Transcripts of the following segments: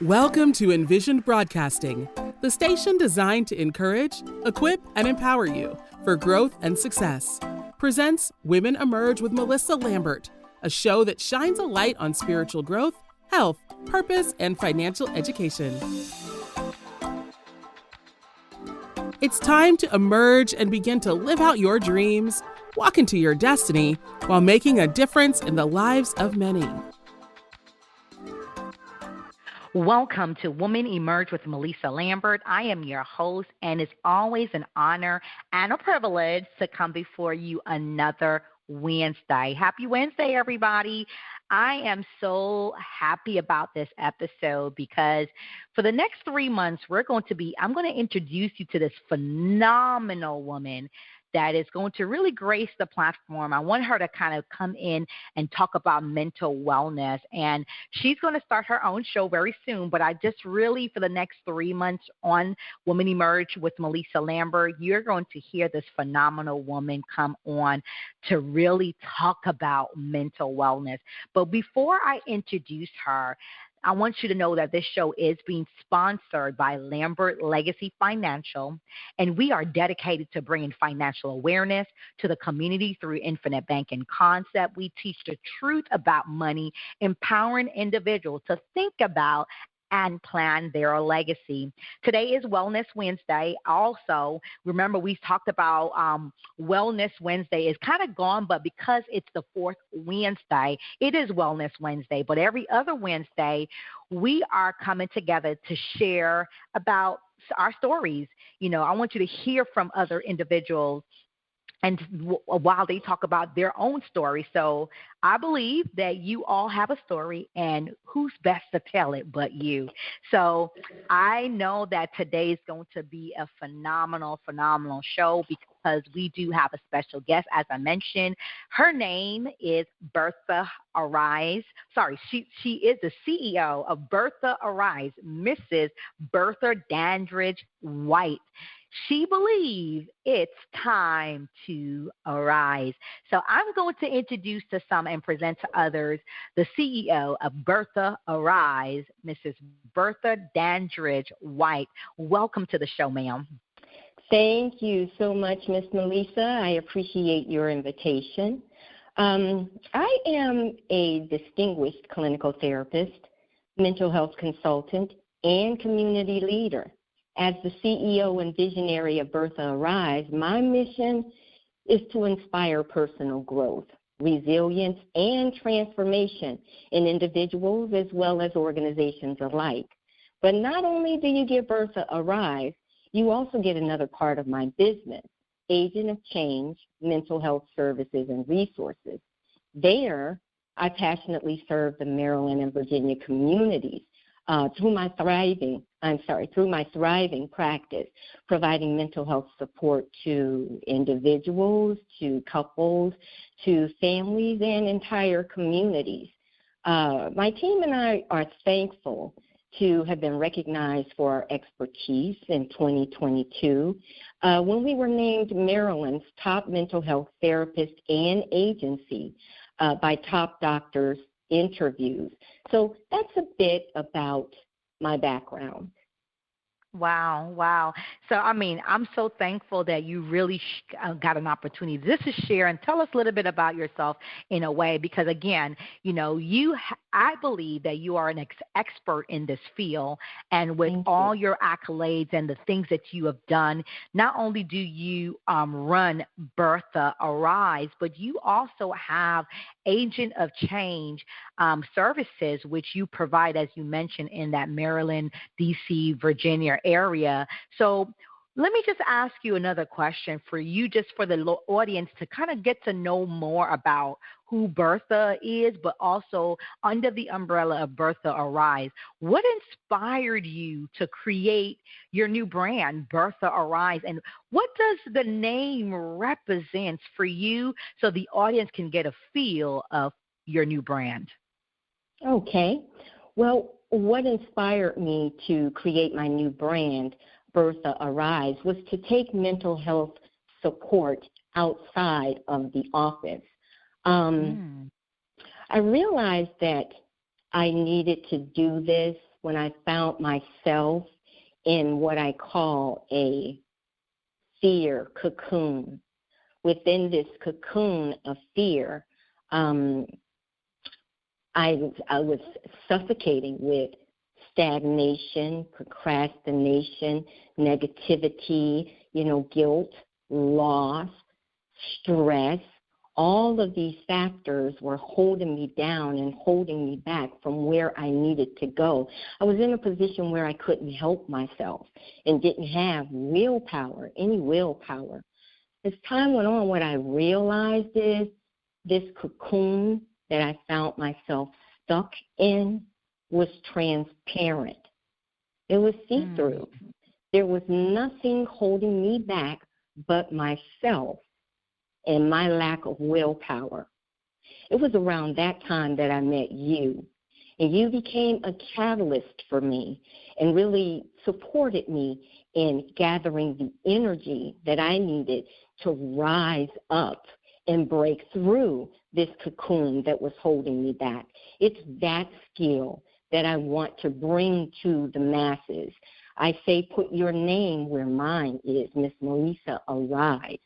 Welcome to Envisioned Broadcasting, the station designed to encourage, equip, and empower you for growth and success. Presents Women Emerge with Melissa Lambert, a show that shines a light on spiritual growth, health, purpose, and financial education. It's time to emerge and begin to live out your dreams, walk into your destiny, while making a difference in the lives of many. Welcome to Women Emerge with Melissa Lambert. I am your host, and it's always an honor and a privilege to come before you another Wednesday. Happy Wednesday, everybody. I am so happy about this episode because for the next 3 months, I'm going to introduce you to this phenomenal woman that is going to really grace the platform. I want her to kind of come in and talk about mental wellness. And she's going to start her own show very soon. But I just really, for the next 3 months on Women Emerge with Melissa Lambert, you're going to hear this phenomenal woman come on to really talk about mental wellness. But before I introduce her, I want you to know that this show is being sponsored by Lambert Legacy Financial, and we are dedicated to bringing financial awareness to the community through infinite banking concept. We teach the truth about money, empowering individuals to think about and plan their legacy. Today is Wellness Wednesday. Also, remember we talked about Wellness Wednesday. It's kind of gone, but because it's the fourth Wednesday, it is Wellness Wednesday. But every other Wednesday, we are coming together to share about our stories. You know, I want you to hear from other individuals and while they talk about their own story. So I believe that you all have a story, and who's best to tell it but you? So I know that today is going to be a phenomenal show because we do have a special guest, as I mentioned. Her name is Bertha aRise. She is the CEO of Bertha aRise, Mrs. Bertha Dandridge White. She believes it's time to arise. So I'm going to introduce to some and present to others the CEO of Bertha aRise, Mrs. Bertha Dandridge White. Welcome to the show, ma'am. Thank you so much, Miss Melissa. I appreciate your invitation. I am a distinguished clinical therapist, mental health consultant, and community leader. As the CEO and visionary of Bertha aRise, my mission is to inspire personal growth, resilience, and transformation in individuals as well as organizations alike. But not only do you get Bertha aRise, you also get another part of my business, Agent of Change, Mental Health Services and Resources. There, I passionately serve the Maryland and Virginia communities through my thriving practice, providing mental health support to individuals, to couples, to families, and entire communities. My team and I are thankful to have been recognized for our expertise in 2022 when we were named Maryland's top mental health therapist and agency by Top Doctors Interviews. So that's a bit about my background. Wow. So, I'm so thankful that you really got an opportunity just to share and tell us a little bit about yourself in a way, because again, I believe that you are an expert in this field, and with all your accolades and the things that you have done, not only do you run Bertha aRise, but you also have Agent of Change services, which you provide, as you mentioned, in that Maryland, D.C., Virginia area. So let me just ask you another question for you, just for the audience to kind of get to know more about who Bertha is, but also under the umbrella of Bertha aRise. What inspired you to create your new brand, Bertha aRise, and what does the name represent for you so the audience can get a feel of your new brand? Okay. Well, what inspired me to create my new brand, Bertha aRise, was to take mental health support outside of the office. I realized that I needed to do this when I found myself in what I call a fear cocoon. Within this cocoon of fear, I was suffocating with stagnation, procrastination, negativity, guilt, loss, stress. All of these factors were holding me down and holding me back from where I needed to go. I was in a position where I couldn't help myself and didn't have any willpower. As time went on, what I realized is this cocoon that I found myself stuck in was transparent. It was see-through. There was nothing holding me back but myself and my lack of willpower. It was around that time that I met you, and you became a catalyst for me and really supported me in gathering the energy that I needed to rise up and break through this cocoon that was holding me back. It's that skill that I want to bring to the masses. I say put your name where mine is, Miss Melissa aRise.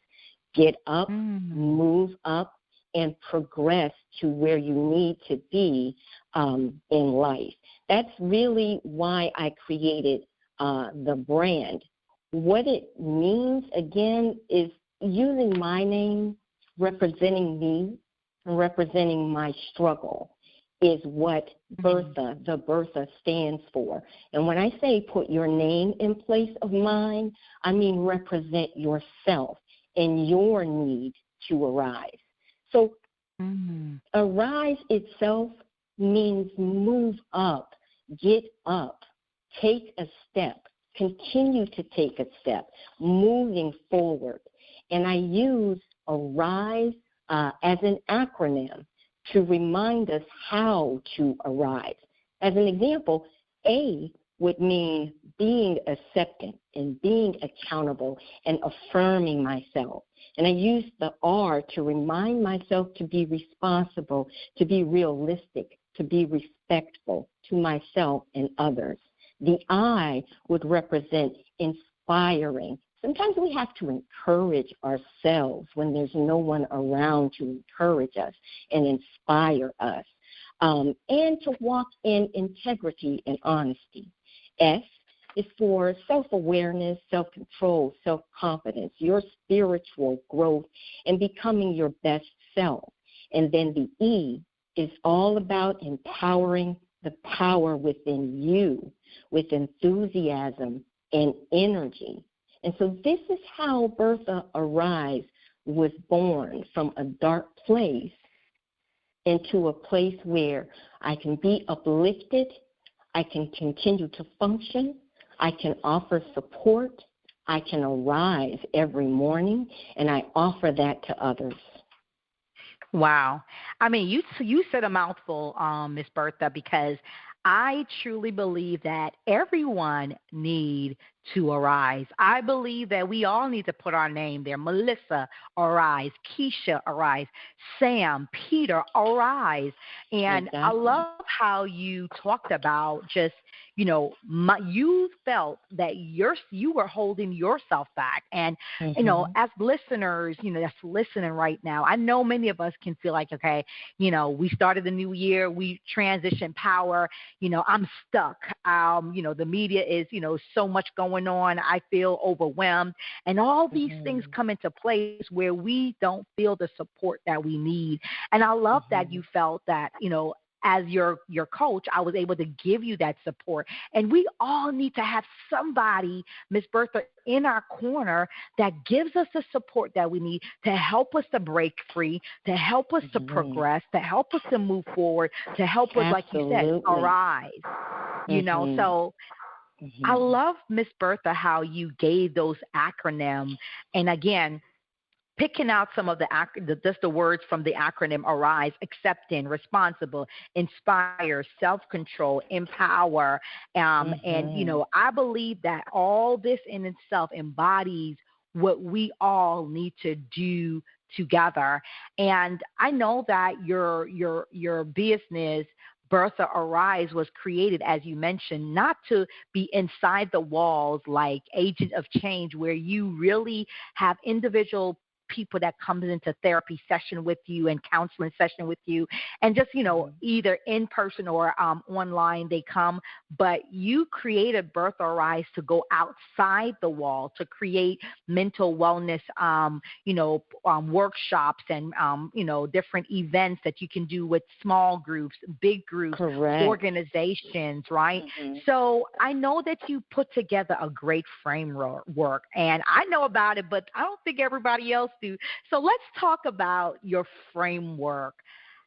Get up, move up, and progress to where you need to be in life. That's really why I created the brand. What it means, again, is using my name, representing me, and representing my struggle is what Bertha, the Bertha stands for. And when I say put your name in place of mine, I mean represent yourself and your need to arise. So arise itself means move up, get up, take a step, continue to take a step, moving forward. And I use aRise as an acronym to remind us how to arise. As an example, A would mean being acceptant and being accountable and affirming myself. And I use the R to remind myself to be responsible, to be realistic, to be respectful to myself and others. The I would represent inspiring. Sometimes we have to encourage ourselves when there's no one around to encourage us and inspire us, and to walk in integrity and honesty. S is for self-awareness, self-control, self-confidence, your spiritual growth, and becoming your best self. And then the E is all about empowering the power within you with enthusiasm and energy. And so this is how Bertha aRise was born, from a dark place into a place where I can be uplifted, I can continue to function, I can offer support, I can arise every morning, and I offer that to others. Wow. I mean, you said a mouthful, Miss Bertha, because I truly believe that everyone needs to arise. I believe that we all need to put our name there. Melissa, arise. Keisha, arise. Sam, Peter, arise. And exactly. I love how you talked about just, you felt that you were holding yourself back. And, as listeners, that's listening right now, I know many of us can feel like, okay, we started the new year, we transitioned power, I'm stuck. The media is, so much going on. I feel overwhelmed. And all these things come into place where we don't feel the support that we need. And I love that you felt that, as your coach, I was able to give you that support. And we all need to have somebody, Miss Bertha, in our corner that gives us the support that we need to help us to break free, to help us to progress, to help us to move forward, to help us, like you said, arise. So I love, Miss Bertha, how you gave those acronyms. And again, picking out some of the words from the acronym aRise: accepting, responsible, inspire, self-control, empower. And, I believe that all this in itself embodies what we all need to do together. And I know that your business, Bertha aRise was created, as you mentioned, not to be inside the walls like agent of change, where you really have individual people that comes into therapy session with you and counseling session with you, and just either in person or online they come. But you created Bertha aRise to go outside the wall, to create mental wellness workshops and different events that you can do with small groups, big groups, Correct. organizations, right? So I know that you put together a great framework, and I know about it, but I don't think everybody else do. So let's talk about your framework.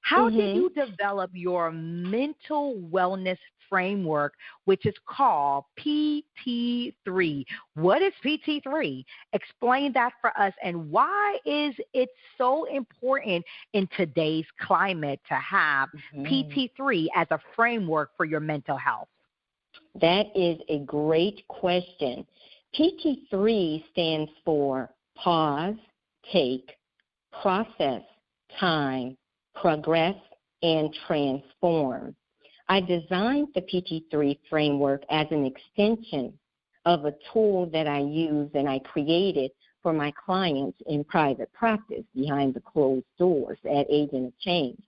How did you develop your mental wellness framework, which is called PT3? What is PT3? Explain that for us, and why is it so important in today's climate to have PT3 as a framework for your mental health? That is a great question. PT3 stands for pause, take, process, time, progress, and transform. I designed the PT3 framework as an extension of a tool that I use and I created for my clients in private practice behind the closed doors at Agent of Change.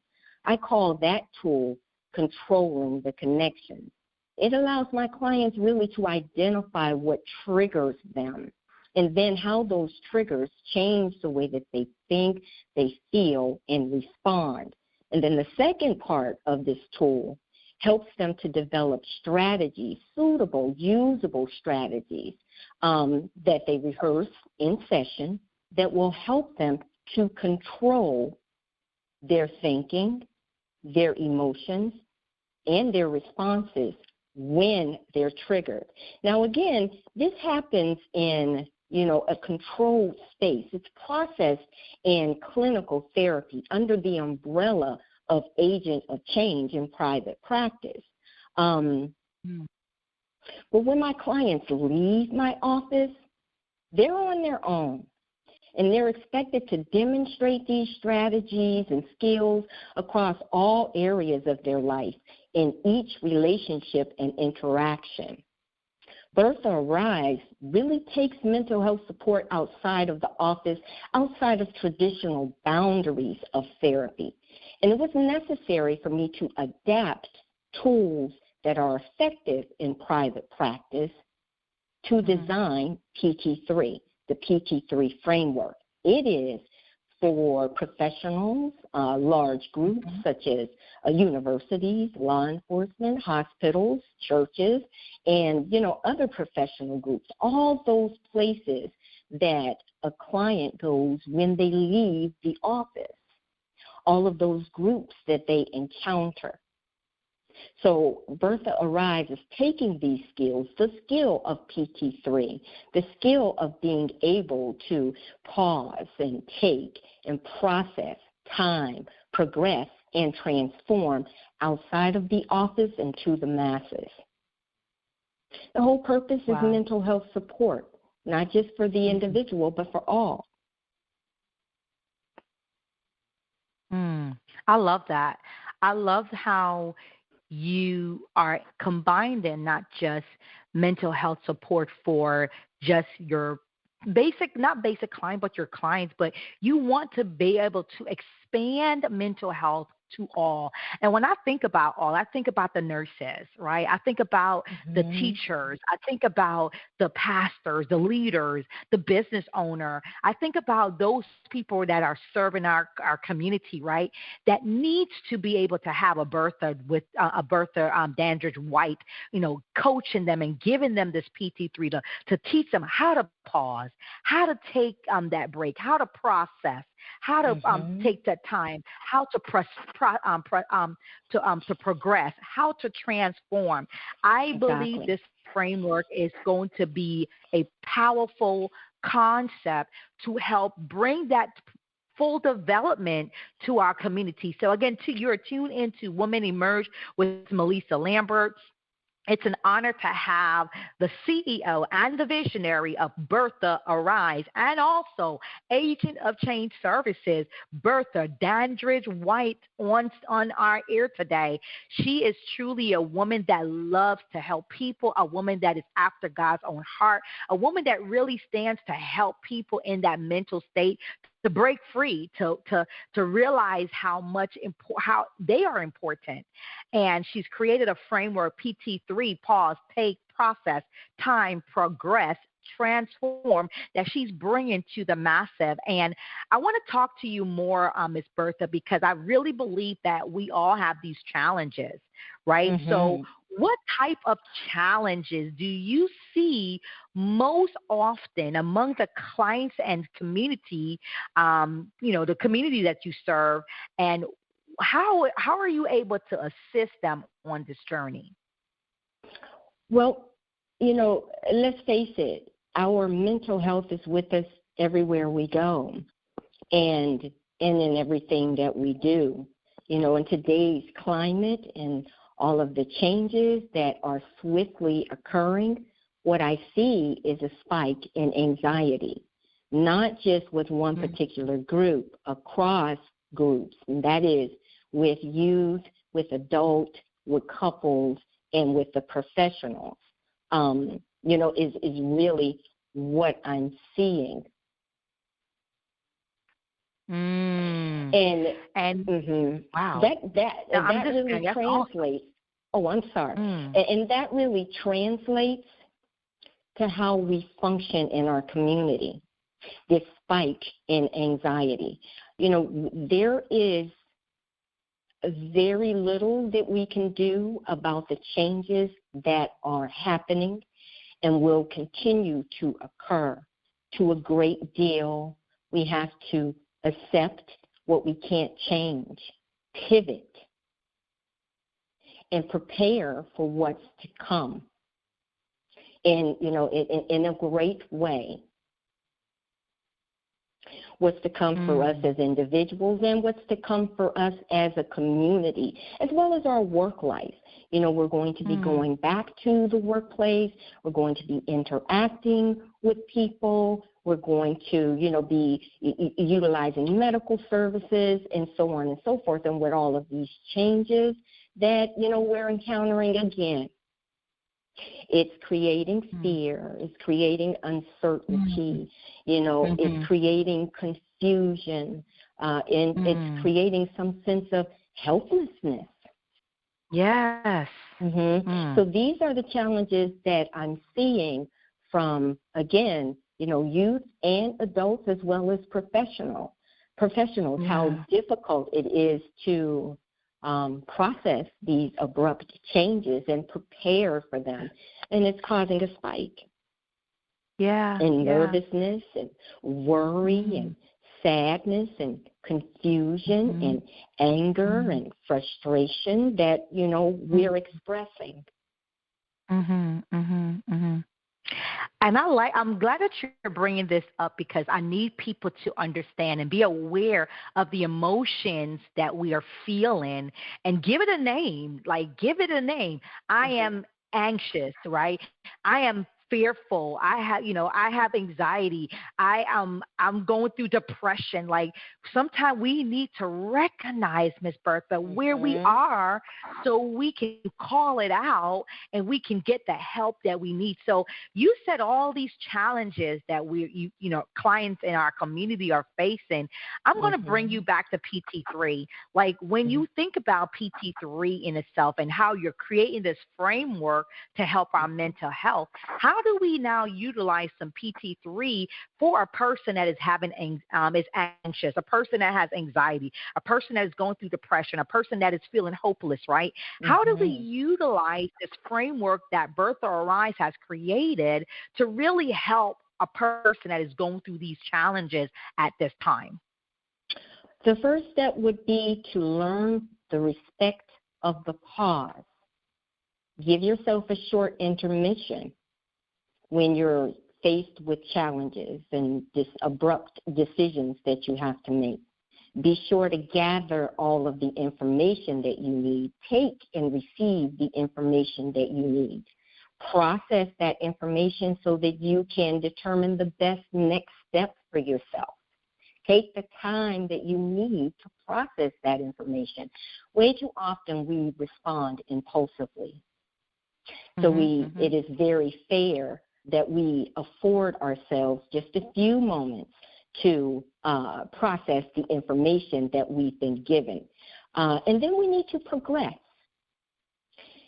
I call that tool controlling the connection. It allows my clients really to identify what triggers them, and then how those triggers change the way that they think, they feel, and respond. And then the second part of this tool helps them to develop strategies, suitable, usable strategies that they rehearse in session that will help them to control their thinking, their emotions, and their responses when they're triggered. Now, again, this happens in a controlled space. It's processed in clinical therapy under the umbrella of Agent of Change in private practice. But when my clients leave my office, they're on their own, and they're expected to demonstrate these strategies and skills across all areas of their life in each relationship and interaction. Bertha aRise really takes mental health support outside of the office, outside of traditional boundaries of therapy. And it was necessary for me to adapt tools that are effective in private practice to design PT3, the PT3 framework. It is for professionals, large groups such as universities, law enforcement, hospitals, churches, and, other professional groups, all those places that a client goes when they leave the office, all of those groups that they encounter. So Bertha aRise is taking these skills, the skill of PT3, the skill of being able to pause and take and process, time, progress, and transform outside of the office and to the masses. The whole purpose is mental health support, not just for the individual, but for all. I love that. I love how you are combining not just mental health support for just your not basic client, but your clients, but you want to be able to expand mental health to all. And when I think about all, I think about the nurses, right? I think about the teachers. I think about the pastors, the leaders, the business owner. I think about those people that are serving our community, right? That needs to be able to have a Bertha Dandridge White, coaching them and giving them this PT3 to teach them how to pause, how to take that break, how to process, how to take that time, how to progress, how to transform. I believe this framework is going to be a powerful concept to help bring that full development to our community. So again, you're tuned into Women Emerge with Melissa Lambert. It's an honor to have the CEO and the visionary of Bertha aRise, and also agent of change services, Bertha Dandridge White, on our ear today. She is truly a woman that loves to help people, a woman that is after God's own heart, a woman that really stands to help people in that mental state to break free, to realize how they are important. And she's created a framework, PT3, pause, take, process, time, progress, transform, that she's bringing to the massive. And I want to talk to you more, Ms. Bertha, because I really believe that we all have these challenges, right? Mm-hmm. So what type of challenges do you see most often among the clients and community, the community that you serve, and how are you able to assist them on this journey? Well, let's face it, our mental health is with us everywhere we go and in everything that we do. In today's climate and all of the changes that are swiftly occurring, what I see is a spike in anxiety, not just with one particular group, across groups, and that is with youth, with adult, with couples, and with the professionals, is really what I'm seeing. And wow, that really translates. Oh, I'm sorry. And that really translates to how we function in our community. This spike in anxiety. There is very little that we can do about the changes that are happening and will continue to occur. To a great deal, we have to accept what we can't change, pivot, and prepare for what's to come. And, in a great way. What's to come for us as individuals and what's to come for us as a community, as well as our work life. We're going to be going back to the workplace. We're going to be interacting with people. We're going to, be utilizing medical services and so on and so forth. And with all of these changes that, we're encountering again, it's creating fear, it's creating uncertainty, it's creating confusion, and it's creating some sense of helplessness. Yes. So these are the challenges that I'm seeing from, again, youth and adults as well as professionals, how difficult it is to process these abrupt changes and prepare for them. And it's causing a spike. And nervousness and worry and sadness and confusion and anger and frustration that, we're expressing. And I'm glad that you're bringing this up, because I need people to understand and be aware of the emotions that we are feeling and give it a name. Give it a name. I am anxious, right? I am fearful. I have anxiety. I'm going through depression. Sometimes we need to recognize, Miss Bertha, where we are, so we can call it out and we can get the help that we need. So you said all these challenges that clients in our community are facing. I'm going to bring you back to PT3. When you think about PT3 in itself and how you're creating this framework to help our mental health, how do we now utilize some PT3 for a person that is is anxious, a person that has anxiety, a person that is going through depression, a person that is feeling hopeless, right? How do we utilize this framework that Bertha aRise has created to really help a person that is going through these challenges at this time? The first step would be to learn the respect of the pause. Give yourself a short intermission when you're faced with challenges and abrupt decisions that you have to make. Be sure to gather all of the information that you need. Take and receive the information that you need. Process that information so that you can determine the best next step for yourself. Take the time that you need to process that information. Way too often we respond impulsively. So it is very fair that we afford ourselves just a few moments to process the information that we've been given. And then we need to progress.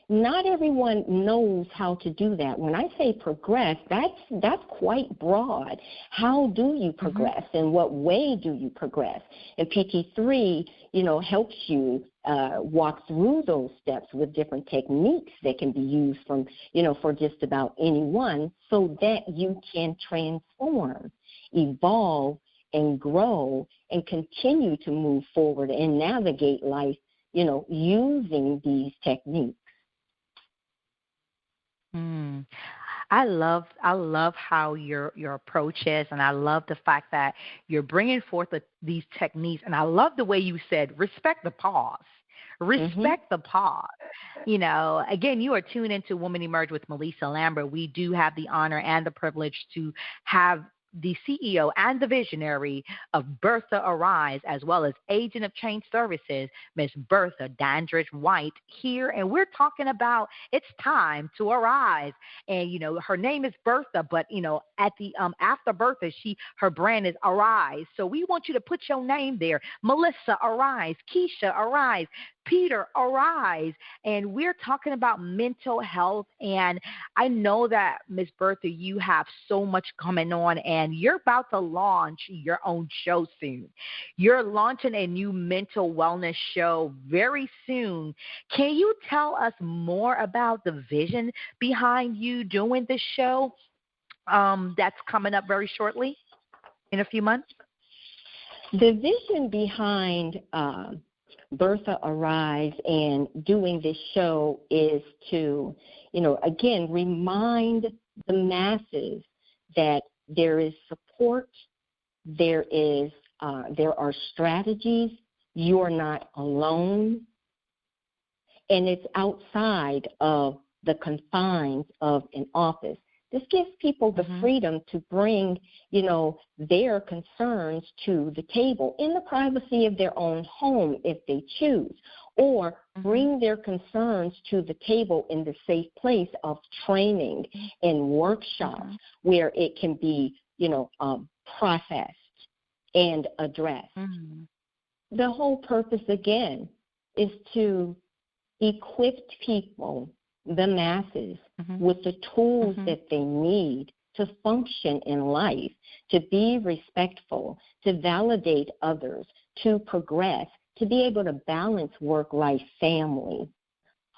Not everyone knows how to do that. When I say progress, that's quite broad. How do you progress? In what way do you progress? And PT3, helps you walk through those steps with different techniques that can be used from, for just about anyone, so that you can transform, evolve, and grow and continue to move forward and navigate life, using these techniques. I love how your approach is, and I love the fact that you're bringing forth these techniques. And I love the way you said, respect the pause. Respect the pause. Again, you are tuned into Woman Emerge with Melissa Lambert. We do have the honor and the privilege to have the CEO and the visionary of Bertha aRise, as well as Agent of Change Services, Miss Bertha Dandridge White, here, and we're talking about it's time to arise. And her name is Bertha, but at the after Bertha, her brand is aRise. So we want you to put your name there: Melissa aRise, Keisha aRise, Peter aRise. And we're talking about mental health. And I know that, Miss Bertha, you have so much coming on, and you're about to launch your own show soon. You're launching a new mental wellness show very soon. Can you tell us more about the vision behind you doing this show that's coming up very shortly, in a few months? The vision behind Bertha aRise and doing this show is to, again, remind the masses that there is support, there are strategies, you're not alone, and it's outside of the confines of an office. This gives people the freedom to bring, their concerns to the table in the privacy of their own home if they choose, or bring their concerns to the table in the safe place of training and workshops where it can be, processed and addressed. The whole purpose, again, is to equip people, the masses, with the tools that they need to function in life, to be respectful, to validate others, to progress, to be able to balance work, life, family,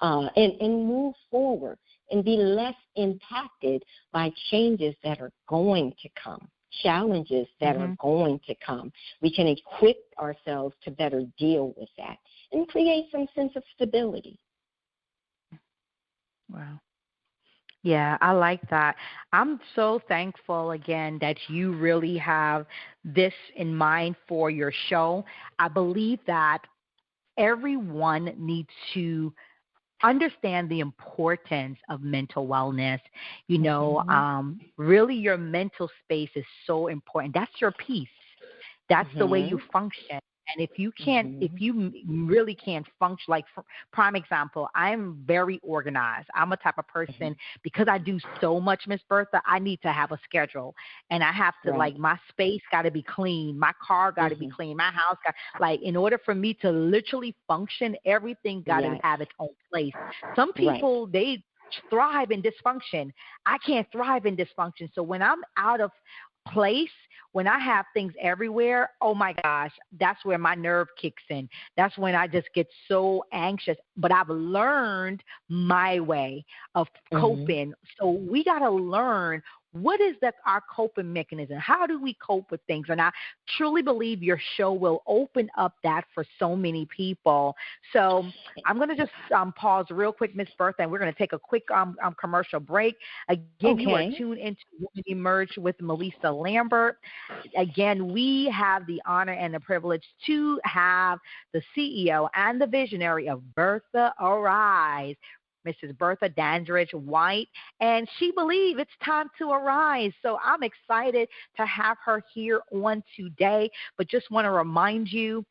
and move forward and be less impacted by changes that are going to come, challenges that are going to come. We can equip ourselves to better deal with that and create some sense of stability. Wow. Yeah, I like that. I'm so thankful, again, that you really have this in mind for your show. I believe that everyone needs to understand the importance of mental wellness. Really your mental space is so important. That's your peace. That's the way you function. And if you can't, if you really can't function, like prime example, I'm very organized. I'm a type of person, because I do so much, Miss Bertha, I need to have a schedule. And I have to, my space got to be clean. My car got to be clean. My house in order for me to literally function, everything got to have its own place. Some people, they thrive in dysfunction. I can't thrive in dysfunction. So when I'm out of place, when I have things everywhere, oh my gosh, that's where my nerve kicks in. That's when I just get so anxious. But I've learned my way of coping. So we got to learn what is our coping mechanism? How do we cope with things? And I truly believe your show will open up that for so many people. So I'm going to just pause real quick, Miss Bertha, and we're going to take a quick commercial break. Again, You are tuned into Women Emerge with Melissa Lambert. Again, we have the honor and the privilege to have the CEO and the visionary of Bertha aRise, Mrs. Bertha Dandridge White, and she believes it's time to arise. So I'm excited to have her here on today, but just want to remind you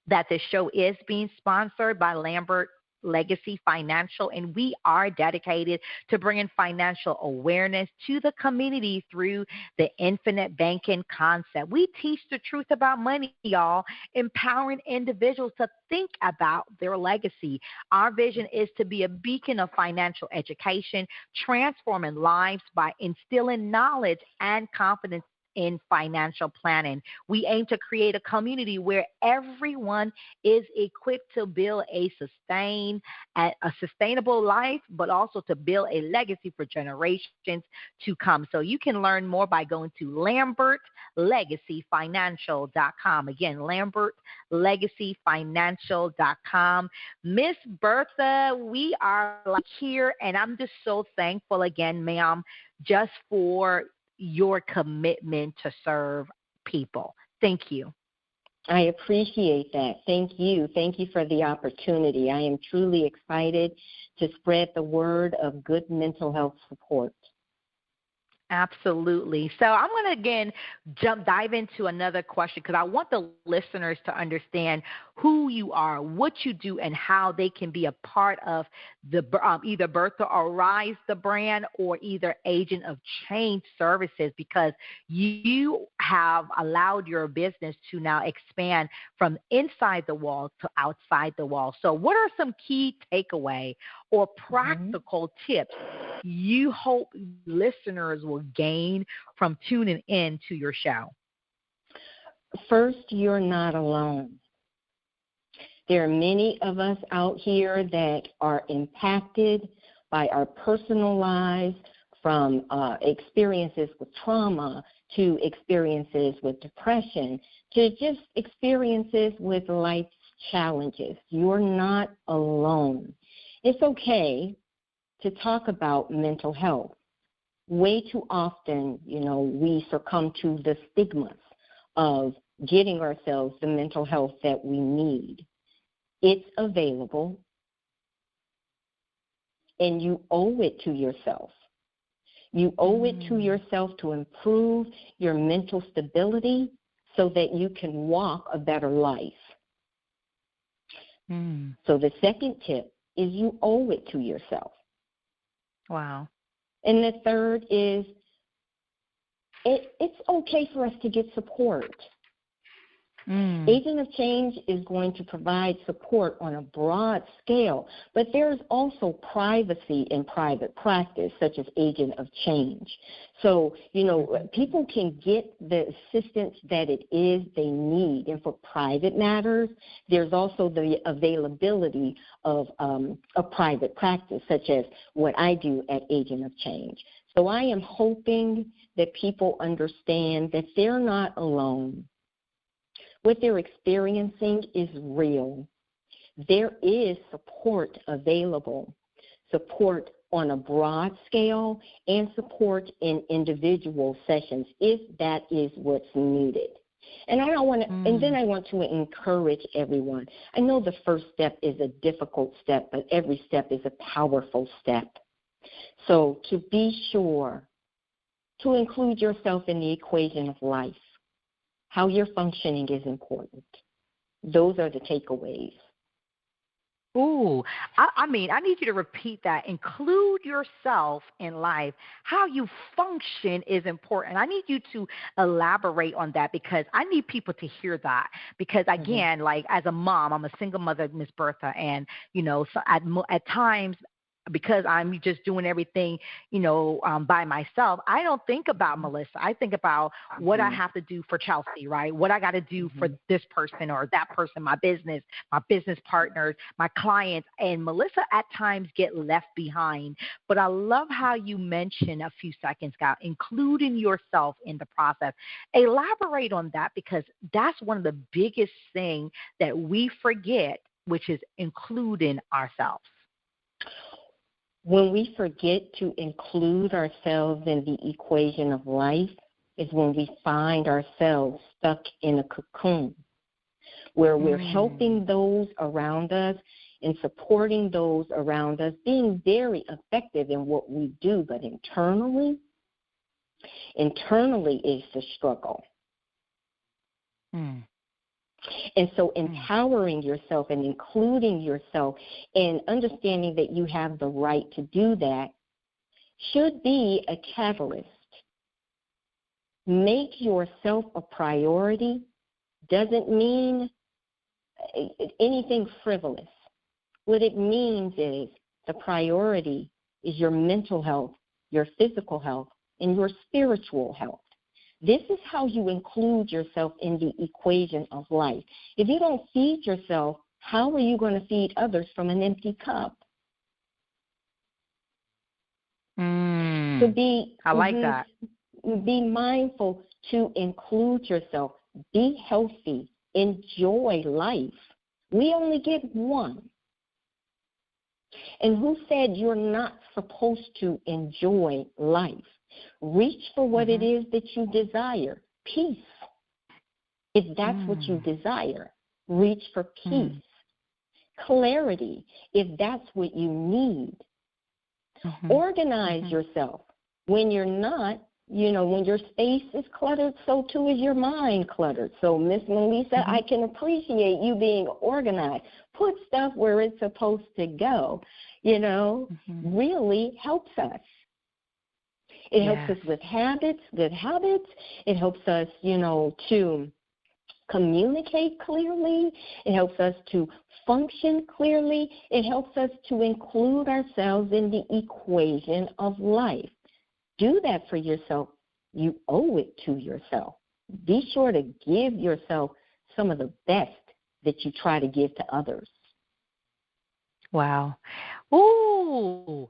that this show is being sponsored by Lambert Legacy Financial, and we are dedicated to bringing financial awareness to the community through the infinite banking concept. We teach the truth about money, y'all, empowering individuals to think about their legacy. Our vision is to be a beacon of financial education, transforming lives by instilling knowledge and confidence in financial planning. We aim to create a community where everyone is equipped to build a sustainable life, but also to build a legacy for generations to come. So you can learn more by going to LambertLegacyFinancial.com. Again, LambertLegacyFinancial.com. Miss Bertha, we are here, and I'm just so thankful again, ma'am, just for your commitment to serve people. Thank you. I appreciate that. Thank you. Thank you for the opportunity. I am truly excited to spread the word of good mental health support. Absolutely. So I'm going to, again, dive into another question because I want the listeners to understand who you are, what you do, and how they can be a part of the either Bertha aRise, the brand, or either Agent of Change services, because you have allowed your business to now expand from inside the wall to outside the wall. So what are some key takeaway or practical tips you hope listeners will gain from tuning in to your show? First, you're not alone. There are many of us out here that are impacted by our personal lives, from experiences with trauma to experiences with depression to just experiences with life's challenges. You're not alone. It's okay to talk about mental health. Way too often, we succumb to the stigmas of getting ourselves the mental health that we need. It's available, and you owe it to yourself. You owe it to yourself to improve your mental stability so that you can walk a better life. So the second tip is you owe it to yourself. Wow. And the third is it's okay for us to get support. Agent of Change is going to provide support on a broad scale, but there's also privacy in private practice, such as Agent of Change. So, people can get the assistance that it is they need. And for private matters, there's also the availability of a private practice, such as what I do at Agent of Change. So I am hoping that people understand that they're not alone. What they're experiencing is real. There is support available, support on a broad scale, and support in individual sessions if that is what's needed. And I want to encourage everyone. I know the first step is a difficult step, but every step is a powerful step. So to be sure to include yourself in the equation of life. How you're functioning is important. Those are the takeaways. Ooh, I need you to repeat that. Include yourself in life. How you function is important. I need you to elaborate on that because I need people to hear that. Because, again, like as a mom, I'm a single mother, Miss Bertha, and, so at times because I'm just doing everything, by myself, I don't think about Melissa. I think about what I have to do for Chelsea, right? What I got to do for this person or that person, my business partners, my clients. And Melissa at times get left behind. But I love how you mentioned a few seconds ago, including yourself in the process. Elaborate on that, because that's one of the biggest things that we forget, which is including ourselves. When we forget to include ourselves in the equation of life is when we find ourselves stuck in a cocoon where we're helping those around us and supporting those around us, being very effective in what we do, but internally is the struggle. And so empowering yourself and including yourself and understanding that you have the right to do that should be a catalyst. Make yourself a priority doesn't mean anything frivolous. What it means is the priority is your mental health, your physical health, and your spiritual health. This is how you include yourself in the equation of life. If you don't feed yourself, how are you going to feed others from an empty cup? I like that. Be mindful to include yourself. Be healthy. Enjoy life. We only get one. And who said you're not supposed to enjoy life? Reach for what it is that you desire. Peace. If that's what you desire, reach for peace. Clarity, if that's what you need. Organize yourself. When you're not, when your space is cluttered, so too is your mind cluttered. So, Miss Melissa, I can appreciate you being organized. Put stuff where it's supposed to go, really helps us. It helps us with good habits. It helps us, to communicate clearly. It helps us to function clearly. It helps us to include ourselves in the equation of life. Do that for yourself. You owe it to yourself. Be sure to give yourself some of the best that you try to give to others. Wow. Ooh.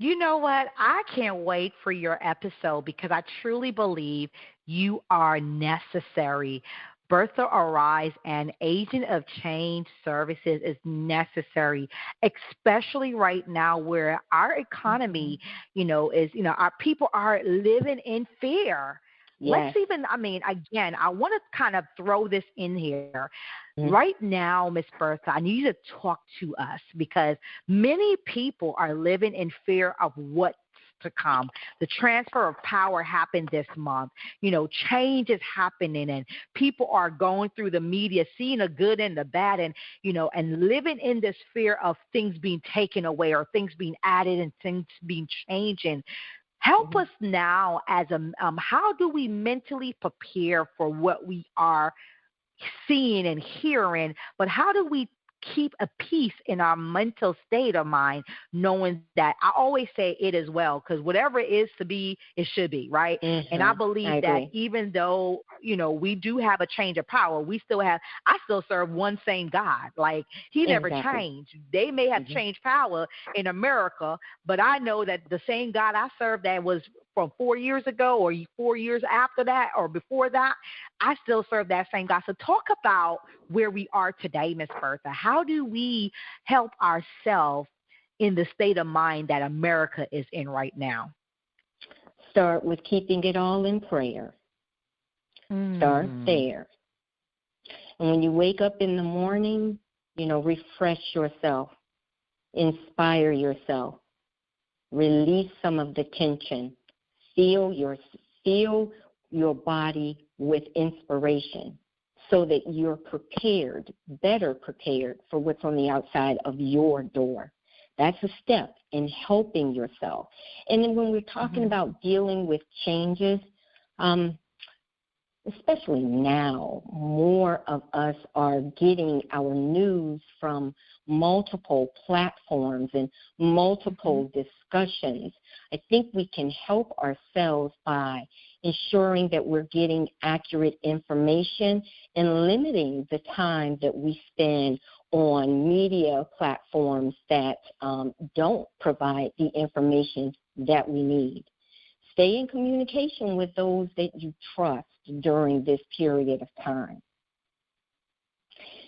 You know what? I can't wait for your episode because I truly believe you are necessary. Bertha aRise and Agent of Change Services is necessary, especially right now where our economy, our people are living in fear. Yes. Again, I want to kind of throw this in here. Right now, Miss Bertha, I need you to talk to us because many people are living in fear of what's to come. The transfer of power happened this month. Change is happening and people are going through the media, seeing the good and the bad and living in this fear of things being taken away or things being added and things being changing. Help us now as how do we mentally prepare for what we are seeing and hearing, but how do we keep a peace in our mental state of mind, knowing that I always say it as well, because whatever it is to be, it should be, right? And I believe that even though, we do have a change of power, I still serve one same God. Like, he never changed. They may have changed power in America, but I know that the same God I serve that was from 4 years ago or 4 years after that or before that, I still serve that same God. So talk about where we are today, Miss Bertha. How do we help ourselves in the state of mind that America is in right now? Start with keeping it all in prayer. Start there. And when you wake up in the morning, refresh yourself, inspire yourself, release some of the tension. Fill your body with inspiration so that you're better prepared for what's on the outside of your door. That's a step in helping yourself. And then when we're talking about dealing with changes, especially now, more of us are getting our news from multiple platforms and multiple discussions. I think we can help ourselves by ensuring that we're getting accurate information and limiting the time that we spend on media platforms that don't provide the information that we need. Stay in communication with those that you trust during this period of time.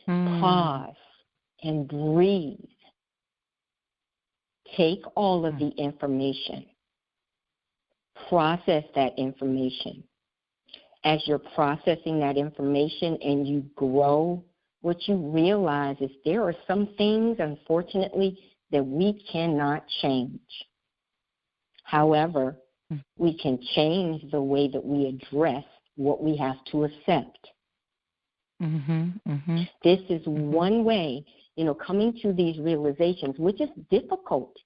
Pause and breathe. Take all of the information. Process that information. As you're processing that information and you grow, what you realize is there are some things, unfortunately, that we cannot change. However, we can change the way that we address what we have to accept. This is one way, coming to these realizations, which is difficult.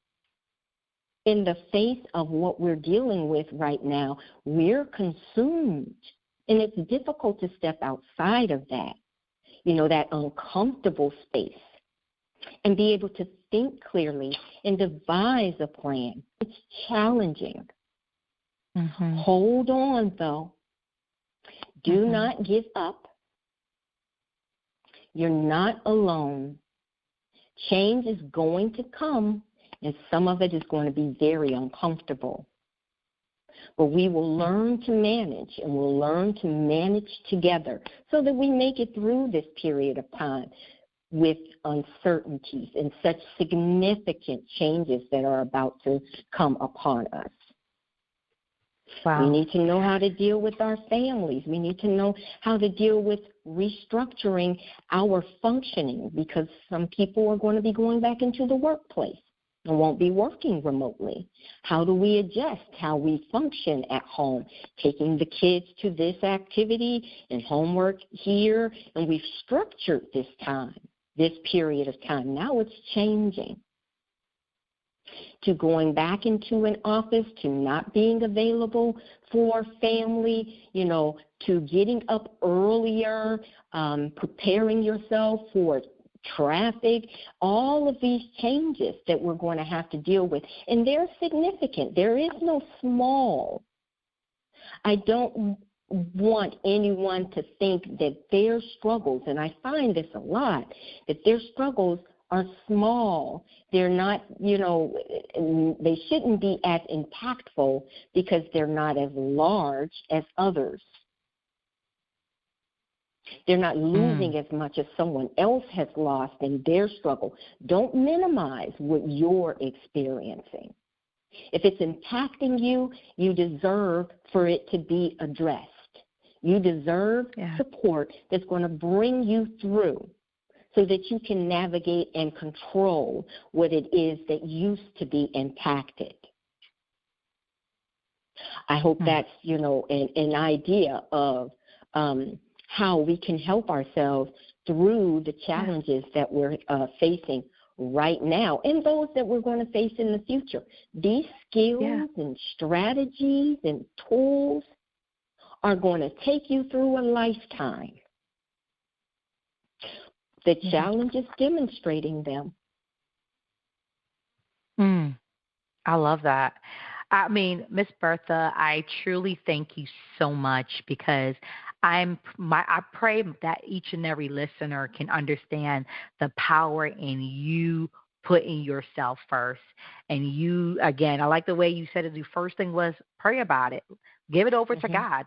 In the face of what we're dealing with right now, we're consumed. And it's difficult to step outside of that, that uncomfortable space, and be able to think clearly and devise a plan. It's challenging. Hold on, though. Do not give up. You're not alone. Change is going to come, and some of it is going to be very uncomfortable. But we will learn to manage, and we'll learn to manage together so that we make it through this period of time with uncertainties and such significant changes that are about to come upon us. Wow. We need to know how to deal with our families. We need to know how to deal with restructuring our functioning, because some people are going to be going back into the workplace and won't be working remotely. How do we adjust how we function at home, taking the kids to this activity and homework here, and we've structured this time, this period of time. Now it's changing. To going back into an office, to not being available for family, to getting up earlier, preparing yourself for traffic, all of these changes that we're going to have to deal with. And they're significant. There is no small. I don't want anyone to think that their struggles, and I find this a lot, that their struggles are small. They're not, they shouldn't be as impactful because they're not as large as others. They're not losing as much as someone else has lost in their struggle. Don't minimize what you're experiencing. If it's impacting you, you deserve for it to be addressed. You deserve support that's going to bring you through, so that you can navigate and control what it is that used to be impacted. I hope that's, an idea of how we can help ourselves through the challenges that we're facing right now and those that we're going to face in the future. These skills and strategies and tools are going to take you through a lifetime. The challenge is demonstrating them. I love that. I mean, Miss Bertha, I truly thank you so much, because I pray that each and every listener can understand the power in you putting yourself first. And you, again, I like the way you said it. The first thing was pray about it. Give it over to God.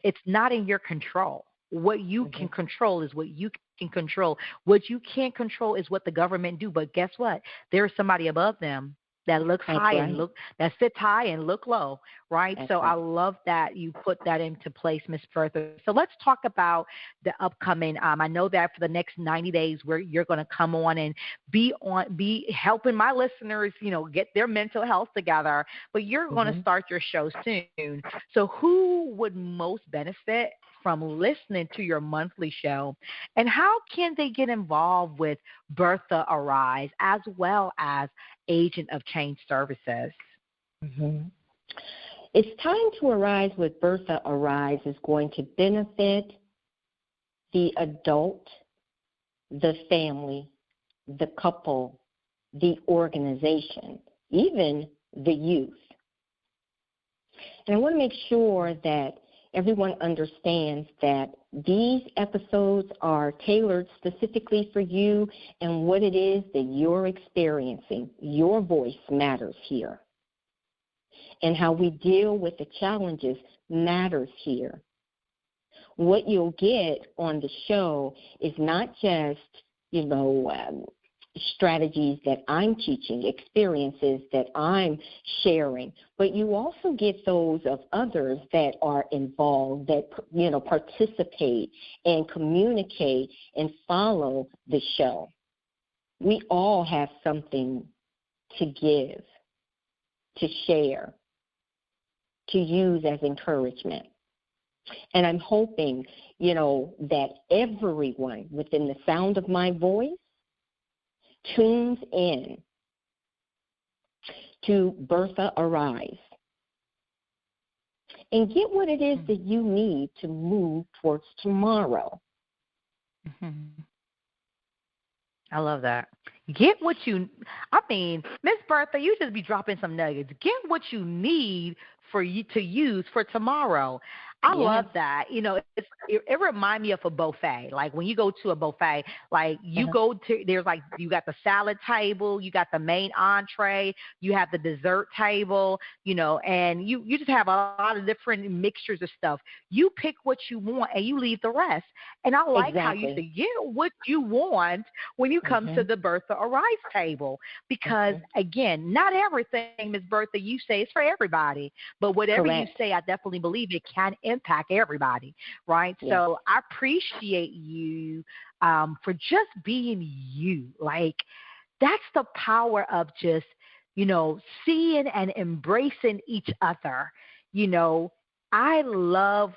It's not in your control. What you can control is what you can control. What you can't control is what the government do. But guess what? There's somebody above them that looks high and that sits high and look low, right? So I love that you put that into place, Miss Bertha. So let's talk about the upcoming. I know that for the next 90 days, where you're going to come on and be helping my listeners, get their mental health together. But you're going to start your show soon. So who would most benefit from listening to your monthly show, and how can they get involved with Bertha aRise as well as Agent of Change Services? It's time to arise with Bertha Arise is going to benefit the adult, the family, the couple, the organization, even the youth. And I want to make sure that everyone understands that these episodes are tailored specifically for you and what it is that you're experiencing. Your voice matters here. And how we deal with the challenges matters here. What you'll get on the show is not just, strategies that I'm teaching, experiences that I'm sharing, but you also get those of others that are involved, that, participate and communicate and follow the show. We all have something to give, to share, to use as encouragement. And I'm hoping, that everyone within the sound of my voice tunes in to Bertha Arise and get what it is that you need to move towards tomorrow. Mm-hmm. I love that. Get what you, Miss Bertha, you just be dropping some nuggets. Get what you need for you to use for tomorrow. I love that. It reminds me of a buffet. Like when you go to a buffet, like you go to, there's like, you got the salad table, you got the main entree, you have the dessert table, and you just have a lot of different mixtures of stuff. You pick what you want and you leave the rest. And I like how you say, get what you want when you come to the Bertha Arise table. Because, again, not everything, Ms. Bertha, you say is for everybody. But whatever you say, I definitely believe it can impact everybody, right? Yes. So I appreciate you for just being you. Like, that's the power of just, seeing and embracing each other. I love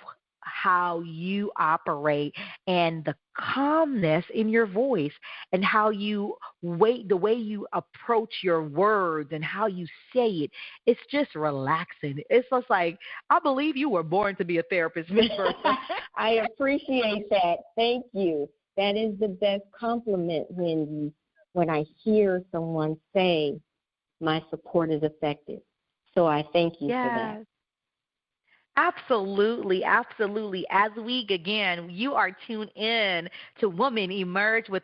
how you operate and the calmness in your voice and how you the way you approach your words and how you say it. It's just relaxing. It's just like, I believe you were born to be a therapist, Ms. Bertha. I appreciate that. Thank you. That is the best compliment when I hear someone say, my support is effective. So I thank you for that. Absolutely, absolutely. As you are tuned in to Women Emerge with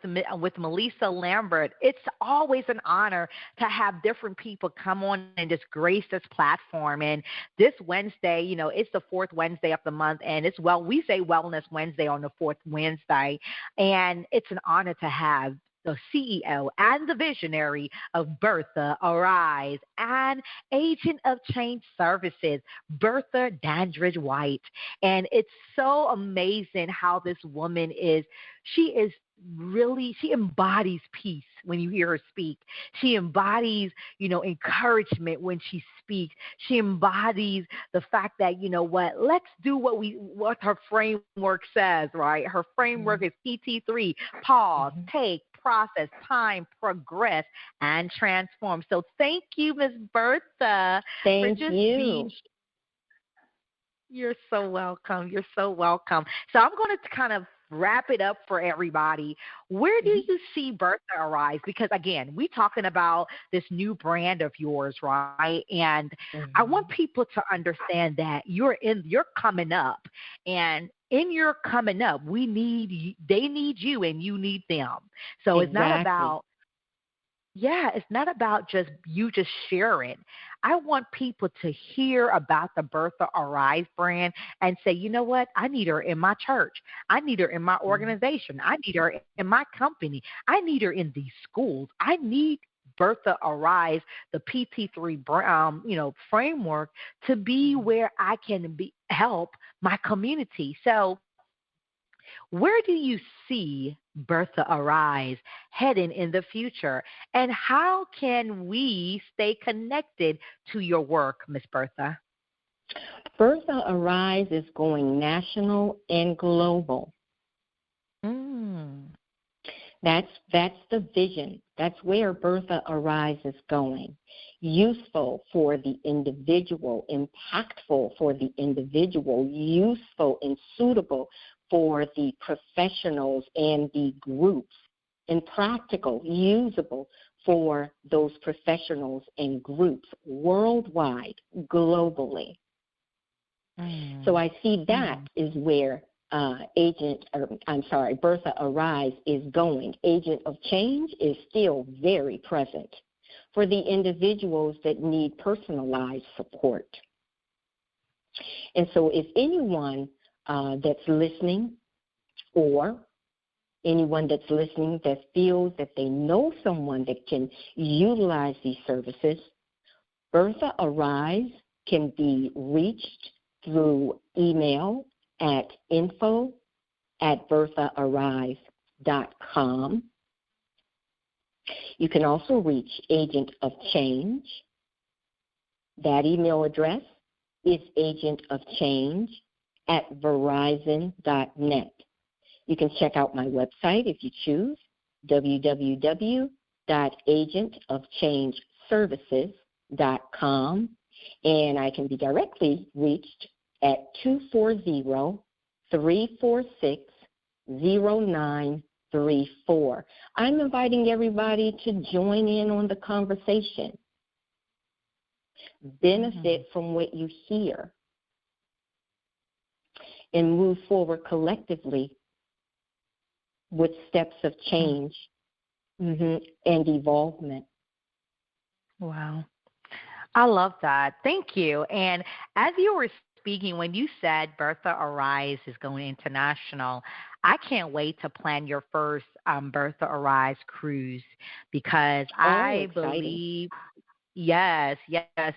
Melissa Lambert. It's always an honor to have different people come on and just grace this platform. And this Wednesday, it's the fourth Wednesday of the month, and we say Wellness Wednesday on the fourth Wednesday. And it's an honor to have the CEO and the visionary of Bertha Arise and agent of change services, Bertha Dandridge White. And it's so amazing how this woman she embodies peace when you hear her speak. She embodies, encouragement when she speaks. She embodies the fact that, let's do what her framework says, right? Her framework is PT3, pause, take, process, time, progress, and transform. So thank you, Ms. Bertha. Thank you. You're so welcome. You're so welcome. So I'm going to kind of wrap it up for everybody. Where do you see Bertha Arise? Because, again, we're talking about this new brand of yours, right? And I want people to understand that you're coming up. And in your coming up, they need you and you need them. So it's not about just sharing. I want people to hear about the Bertha Arise brand and say, you know what? I need her in my church. I need her in my organization. I need her in my company. I need her in these schools. I need Bertha Arise, the PT3 framework, to be where I can help my community. So where do you see Bertha Arise heading in the future? And how can we stay connected to your work, Ms. Bertha? Bertha Arise is going national and global. That's the vision. That's where Bertha aRise is going. Useful for the individual, impactful for the individual, useful and suitable for the professionals and the groups, and practical, usable for those professionals and groups worldwide, globally. So I see that is where Bertha aRise is going. Agent of change is still very present for the individuals that need personalized support. And so if anyone that's listening, or anyone that's listening that feels that they know someone that can utilize these services, Bertha aRise can be reached through email at info@berthaarise.com. You can also reach Agent of Change. That email address is agentofchange@verizon.net. You can check out my website if you choose, www.agentofchangeservices.com, and I can be directly reached at 240-346-0934. I'm inviting everybody to join in on the conversation, benefit from what you hear, and move forward collectively with steps of change and evolvement. Wow. I love that. Thank you. And as you were speaking, when you said Bertha aRise is going international, I can't wait to plan your first Bertha aRise cruise, because I believe. Yes.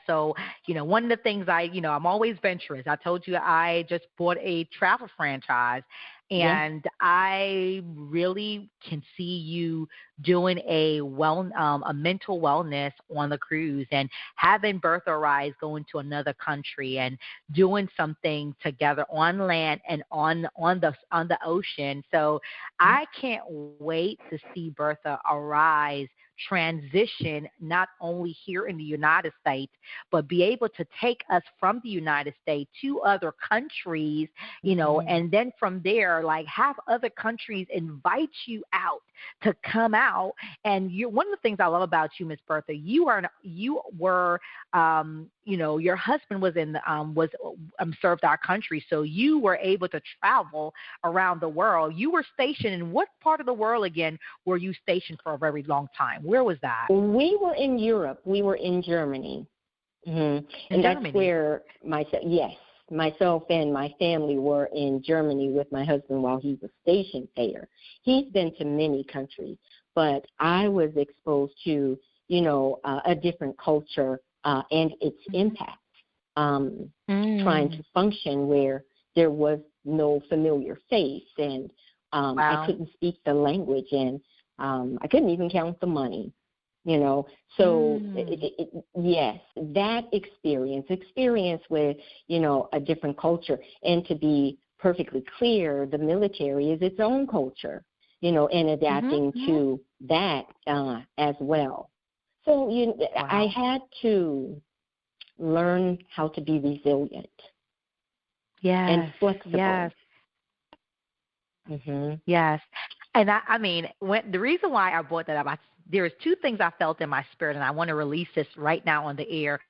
So, one of the things I'm always venturous. I told you I just bought a travel franchise, and I really can see you doing a mental wellness on the cruise, and having Bertha aRise going to another country and doing something together on land and on the ocean. So I can't wait to see Bertha aRise transition, not only here in the United States, but be able to take us from the United States to other countries, and then from there, have other countries invite you out to come out. And one of the things I love about you, Miss Bertha, you were your husband was served our country, so you were able to travel around the world. You were stationed in what part of the world again were you stationed for a very long time? Where was that? We were in Europe. We were in Germany. And that's where myself and my family were in Germany with my husband while he was stationed there. He's been to many countries, but I was exposed to, a different culture and its impact, trying to function where there was no familiar face, and I couldn't speak the language, and I couldn't even count the money, So, yes, that experience with, a different culture. And to be perfectly clear, the military is its own culture, and adapting to that as well. So, I had to learn how to be resilient and flexible. Yes. And the reason why I brought that up, there is two things I felt in my spirit, and I want to release this right now on the air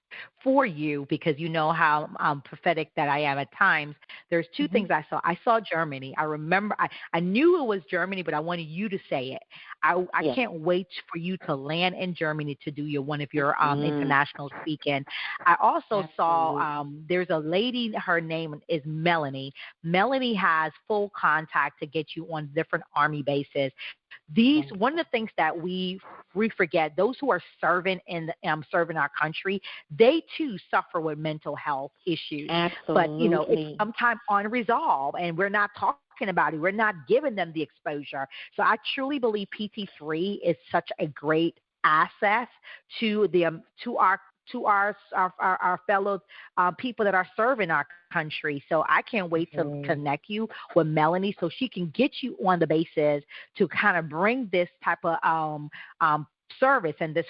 for you, because you know how prophetic that I am at times. There's two things I saw. I saw Germany. I remember I knew it was Germany, but I wanted you to say it. I can't wait for you to land in Germany to do one of your international speaking. I also saw there's a lady, her name is Melanie. Melanie has full contact to get you on different Army bases. One of the things that we forget, those who are serving serving our country, they too suffer with mental health issues. Absolutely. But it's sometimes unresolved, and we're not talking about it. We're not giving them the exposure. So I truly believe PT3 is such a great asset to our to our fellow people that are serving our country. So I can't wait to connect you with Melanie so she can get you on the basis to kind of bring this type of service and this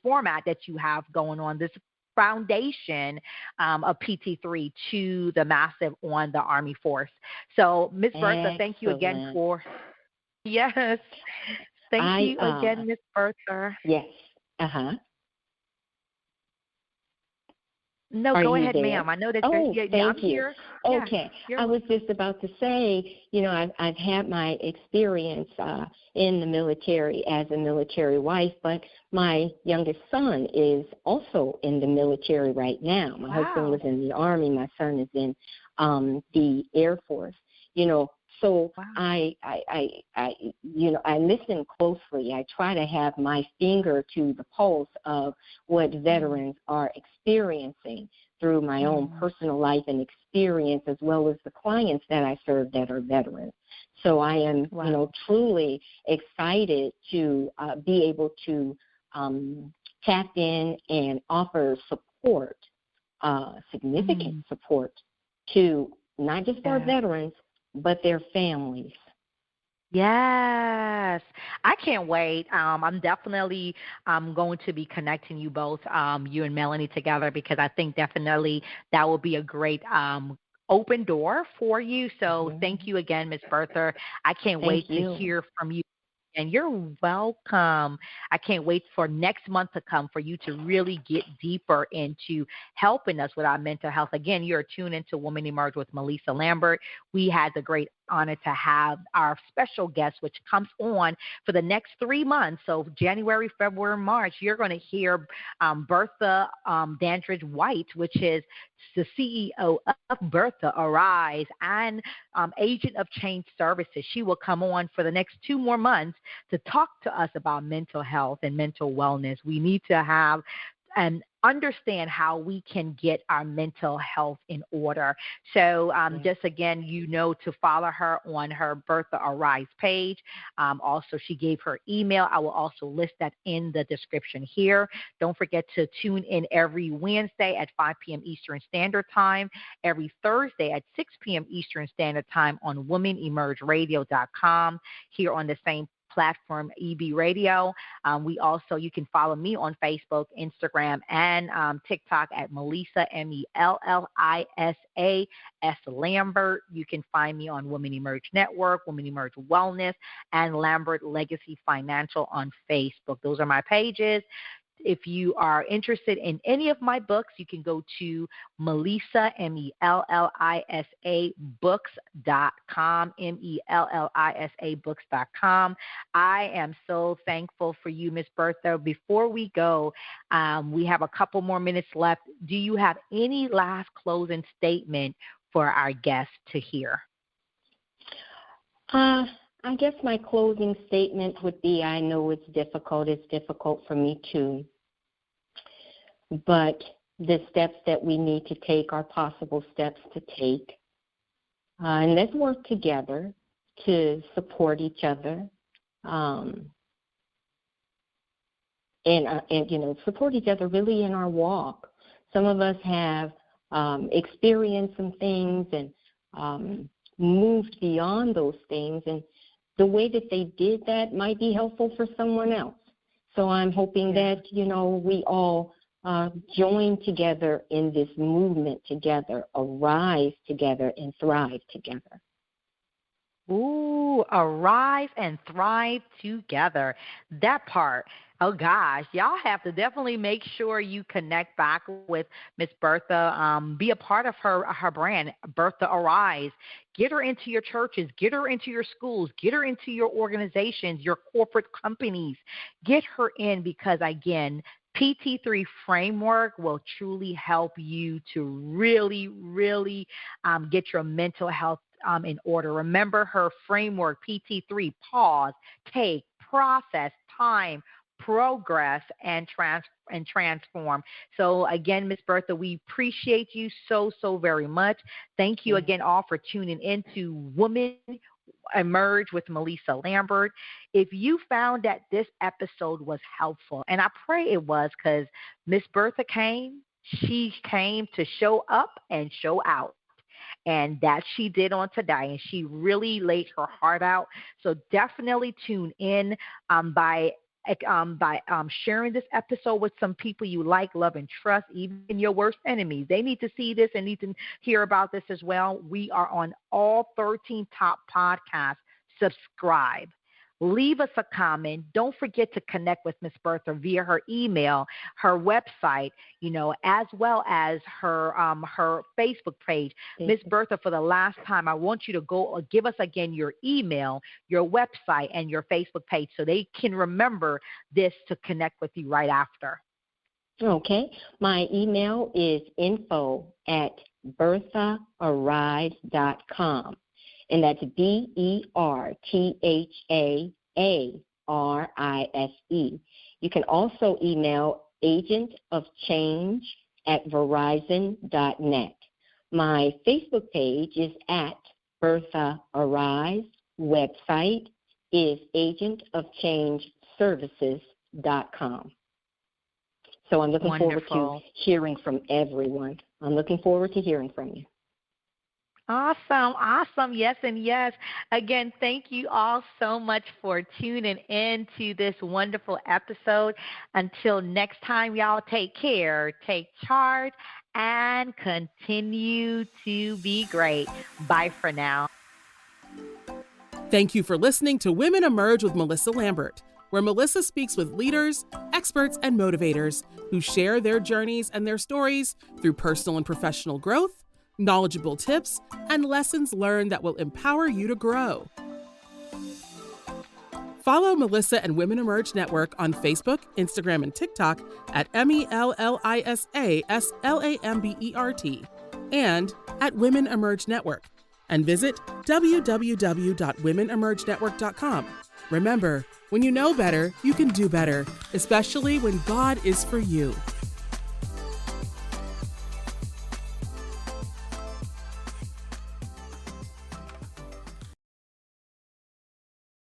format that you have going on, this foundation of PT3 to the massive on the Army force. So, Ms. Bertha, thank you again for, yes, thank you again, Ms. Bertha. Yes. No, go ahead, ma'am. I know that I'm you. Here. Okay. I was just about to say, I've had my experience in the military as a military wife, but my youngest son is also in the military right now. My husband was in the Army. My son is in the Air Force. So I listen closely. I try to have my finger to the pulse of what veterans are experiencing through my own personal life and experience, as well as the clients that I serve that are veterans. So I am, truly excited to be able to tap in and offer support, significant support to not just our veterans, but their families. Yes. I can't wait. I'm definitely going to be connecting you both, you and Melanie, together, because I think definitely that will be a great open door for you. So thank you again, Ms. Bertha. I can't wait to hear from you. And you're welcome. I can't wait for next month to come for you to really get deeper into helping us with our mental health. Again, you're tuned into Woman Emerge with Melissa Lambert. We had the great honor to have our special guest, which comes on for the next 3 months. So January, February, March, you're going to hear Bertha Dandridge White, which is the CEO of Bertha, aRise, and agent of change services. She will come on for the next 2 more months to talk to us about mental health and mental wellness. We need to have and understand how we can get our mental health in order. So just again, to follow her on her Bertha aRise page. Also, she gave her email. I will also list that in the description here. Don't forget to tune in every Wednesday at 5 p.m. Eastern Standard Time, every Thursday at 6 p.m. Eastern Standard Time on womanemergeradio.com, here on the same platform, EB Radio. You can follow me on Facebook, Instagram, and TikTok at Melissa, Mellisa S. Lambert. You can find me on Women Emerge Network, Women Emerge Wellness, and Lambert Legacy Financial on Facebook. Those are my pages. If you are interested in any of my books, you can go to Melissa, Mellisa books.com, Mellisa books.com. I am so thankful for you, Ms. Bertha. Before we go, we have a couple more minutes left. Do you have any last closing statement for our guests to hear? I guess my closing statement would be, I know it's difficult. It's difficult for me too. But the steps that we need to take are possible steps to take. And let's work together to support each other. And support each other really in our walk. Some of us have experienced some things and moved beyond those things, and the way that they did that might be helpful for someone else. So I'm hoping that, we all join together in this movement together, arise together, and thrive together. Ooh, arise and thrive together. That part. Oh, gosh. Y'all have to definitely make sure you connect back with Miss Bertha. Be a part of her brand, Bertha aRise. Get her into your churches. Get her into your schools. Get her into your organizations, your corporate companies. Get her in because, again, PT3 framework will truly help you to really, really get your mental health in order. Remember her framework, PT3, pause, take, process, time, progress, and transform. So again, Ms. Bertha, we appreciate you so very much. Thank you again all for tuning in to Woman Emerge with Melissa Lambert. If you found that this episode was helpful, and I pray it was, because Miss Bertha came, she came to show up and show out. And that she did on today, and she really laid her heart out. So definitely tune in by sharing this episode with some people you like, love, and trust, even your worst enemies. They need to see this and need to hear about this as well. We are on all 13 top podcasts. Subscribe. Leave us a comment. Don't forget to connect with Miss Bertha via her email, her website, as well as her Facebook page. Miss Bertha, for the last time, I want you to go give us again your email, your website, and your Facebook page so they can remember this to connect with you right after. Okay. My email is info@berthaarise.com. And that's BerthaArise. You can also email agentofchange@verizon.net. My Facebook page is at Bertha Arise. Website is agentofchangeservices.com. So I'm looking forward to hearing from everyone. I'm looking forward to hearing from you. Awesome. Yes, and yes. Again, thank you all so much for tuning in to this wonderful episode. Until next time, y'all, take care, take charge, and continue to be great. Bye for now. Thank you for listening to Women Emerge with Melissa Lambert, where Melissa speaks with leaders, experts, and motivators who share their journeys and their stories through personal and professional growth, knowledgeable tips, and lessons learned that will empower you to grow. Follow Melissa and Women Emerge Network on Facebook, Instagram, and TikTok at MELLISASLAMBERT and at Women Emerge Network. And visit www.womenemergenetwork.com. Remember, when you know better, you can do better, especially when God is for you.